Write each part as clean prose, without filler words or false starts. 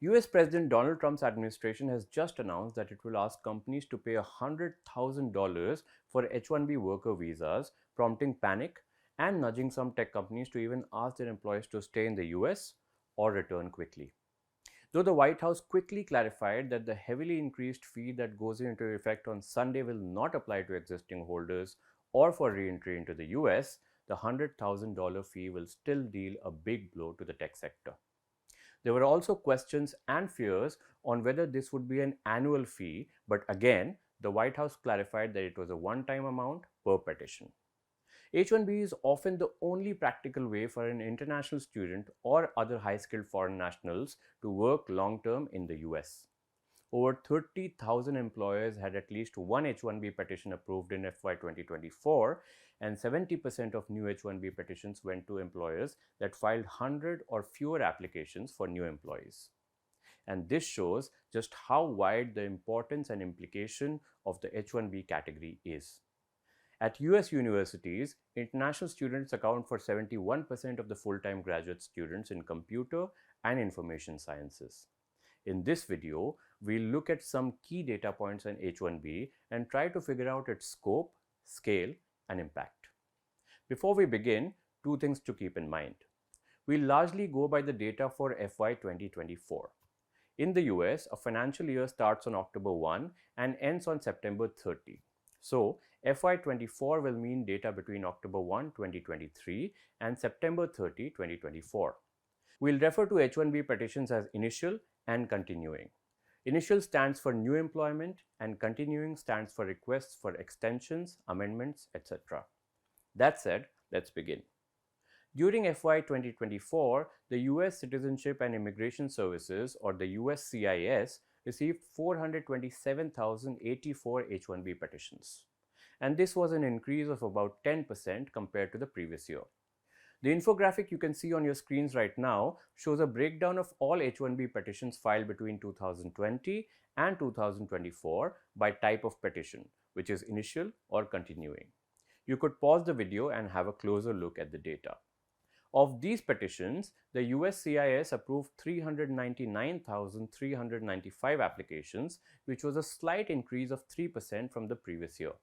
US President Donald Trump's administration has just announced that it will ask companies to pay $100,000 for H-1B worker visas, prompting panic and nudging some tech companies to even ask their employees to stay in the US or return quickly. Though the White House quickly clarified that the heavily increased fee that goes into effect on Sunday will not apply to existing holders or for re-entry into the US, the $100,000 fee will still deal a big blow to the tech sector. There were also questions and fears on whether this would be an annual fee, but again, the White House clarified that it was a one-time amount per petition. H-1B is often the only practical way for an international student or other high-skilled foreign nationals to work long-term in the US. Over 30,000 employers had at least one H-1B petition approved in FY 2024, and 70% of new H-1B petitions went to employers that filed 100 or fewer applications for new employees. And this shows just how wide the importance and implication of the H-1B category is. At US universities, international students account for 71% of the full-time graduate students in computer and information sciences. In this video, we'll look at some key data points on H-1B and try to figure out its scope, scale, and impact. Before we begin, two things to keep in mind. We'll largely go by the data for FY 2024. In the US, a financial year starts on October 1 and ends on September 30. So, FY 24 will mean data between October 1, 2023 and September 30, 2024. We'll refer to H-1B petitions as initial and continuing. Initial stands for new employment and continuing stands for requests for extensions, amendments, etc. That said, let's begin. During FY 2024, the US Citizenship and Immigration Services, or the USCIS, received 427,084 H-1B petitions. And this was an increase of about 10% compared to the previous year. The infographic you can see on your screens right now shows a breakdown of all H-1B petitions filed between 2020 and 2024 by type of petition, which is initial or continuing. You could pause the video and have a closer look at the data. Of these petitions, the USCIS approved 399,395 applications, which was a slight increase of 3% from the previous year.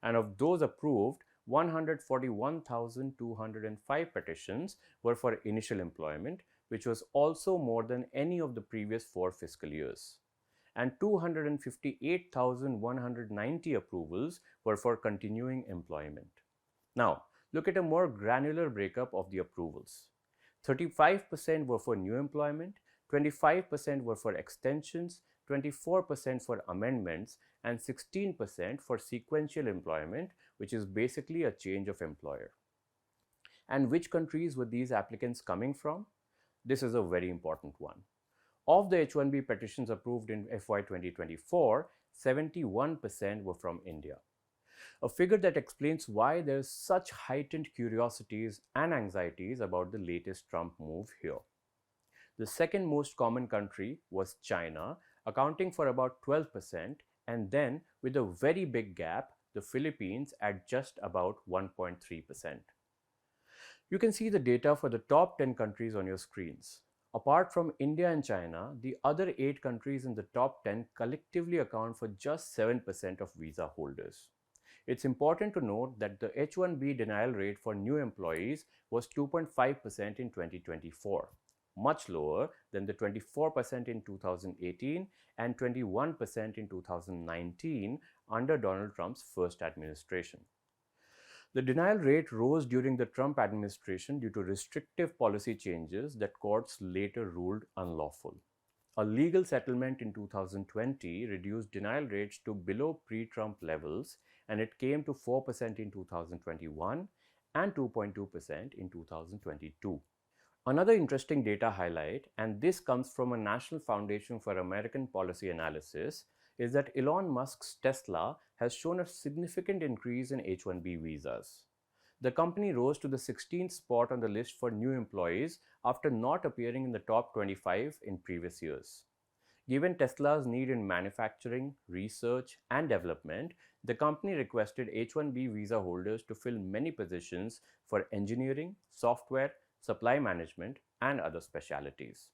And of those approved, 141,205 petitions were for initial employment, which was also more than any of the previous 4 fiscal years. And 258,190 approvals were for continuing employment. Now, look at a more granular breakup of the approvals. 35% were for new employment, 25% were for extensions, 24% for amendments, and 16% for sequential employment, which is basically a change of employer. And which countries were these applicants coming from? This is a very important one. Of the H-1B petitions approved in FY 2024, 71% were from India. A figure that explains why there's such heightened curiosities and anxieties about the latest Trump move here. The second most common country was China, accounting for about 12%, and then with a very big gap, the Philippines at just about 1.3%. You can see the data for the top 10 countries on your screens. Apart from India and China, the other 8 countries in the top 10 collectively account for just 7% of visa holders. It's important to note that the H-1B denial rate for new employees was 2.5% in 2024, much lower than the 24% in 2018 and 21% in 2019 under Donald Trump's first administration. The denial rate rose during the Trump administration due to restrictive policy changes that courts later ruled unlawful. A legal settlement in 2020 reduced denial rates to below pre-Trump levels, and it came to 4% in 2021 and 2.2% in 2022. Another interesting data highlight, and this comes from a National Foundation for American Policy Analysis, is that Elon Musk's Tesla has shown a significant increase in H-1B visas. The company rose to the 16th spot on the list for new employees after not appearing in the top 25 in previous years. Given Tesla's need in manufacturing, research, and development, the company requested H-1B visa holders to fill many positions for engineering, software, supply management, and other specialties.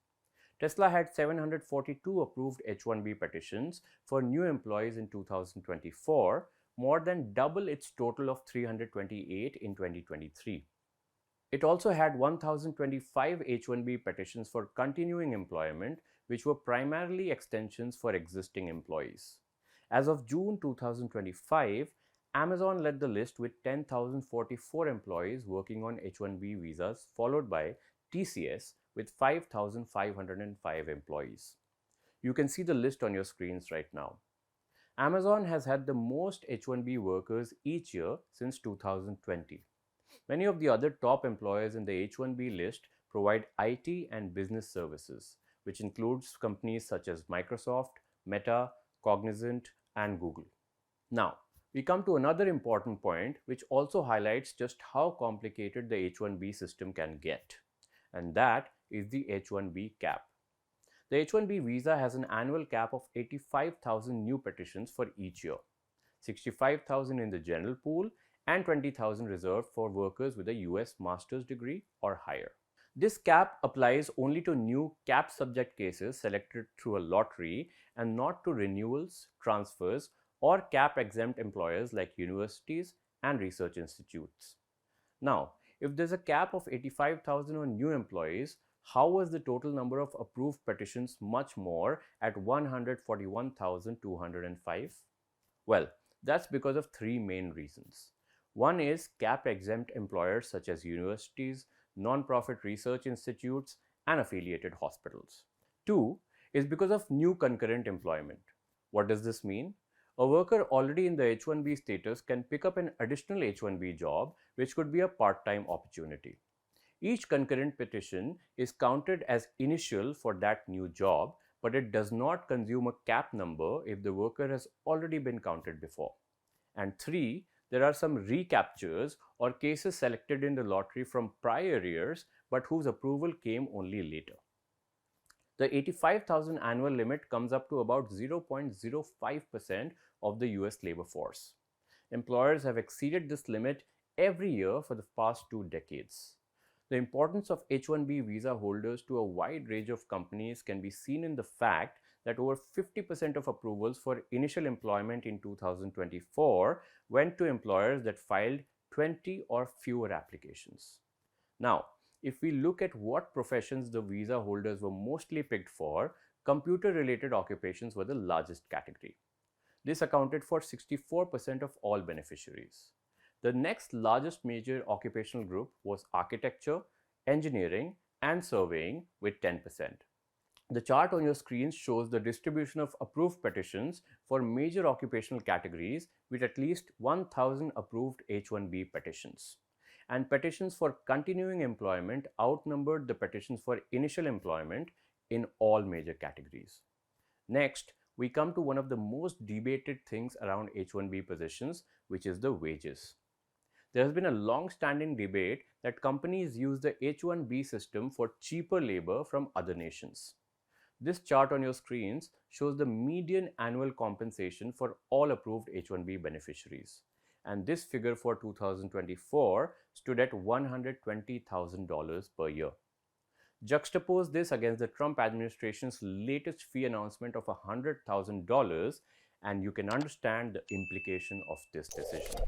Tesla had 742 approved H-1B petitions for new employees in 2024, more than double its total of 328 in 2023. It also had 1,025 H-1B petitions for continuing employment, which were primarily extensions for existing employees. As of June 2025, Amazon led the list with 10,044 employees working on H-1B visas, followed by TCS with 5,505 employees. You can see the list on your screens right now. Amazon has had the most H-1B workers each year since 2020. Many of the other top employers in the H-1B list provide IT and business services, which includes companies such as Microsoft, Meta, Cognizant, and Google. Now, we come to another important point which also highlights just how complicated the H-1B system can get, and that is the H-1B cap. The H-1B visa has an annual cap of 85,000 new petitions for each year, 65,000 in the general pool and 20,000 reserved for workers with a US master's degree or higher. This cap applies only to new cap subject cases selected through a lottery and not to renewals, transfers, or cap exempt employers like universities and research institutes. Now, if there's a cap of 85,000 on new employees, how was the total number of approved petitions much more at 141,205? Well, that's because of three main reasons. One is cap exempt employers such as universities, non-profit research institutes, and affiliated hospitals. Two is because of new concurrent employment. What does this mean? A worker already in the H-1B status can pick up an additional H-1B job, which could be a part-time opportunity. Each concurrent petition is counted as initial for that new job, but it does not consume a cap number if the worker has already been counted before. And three, there are some recaptures or cases selected in the lottery from prior years but whose approval came only later. The 85,000 annual limit comes up to about 0.05% of the US labor force. Employers have exceeded this limit every year for the past 2 decades. The importance of H-1B visa holders to a wide range of companies can be seen in the fact that over 50% of approvals for initial employment in 2024 went to employers that filed 20 or fewer applications. Now, if we look at what professions the visa holders were mostly picked for, computer-related occupations were the largest category. This accounted for 64% of all beneficiaries. The next largest major occupational group was architecture, engineering, and surveying with 10%. The chart on your screen shows the distribution of approved petitions for major occupational categories with at least 1,000 approved H-1B petitions. And petitions for continuing employment outnumbered the petitions for initial employment in all major categories. Next, we come to one of the most debated things around H-1B positions, which is the wages. There has been a long-standing debate that companies use the H-1B system for cheaper labor from other nations. This chart on your screens shows the median annual compensation for all approved H-1B beneficiaries. And this figure for 2024 stood at $120,000 per year. Juxtapose this against the Trump administration's latest fee announcement of $100,000 and you can understand the implication of this decision.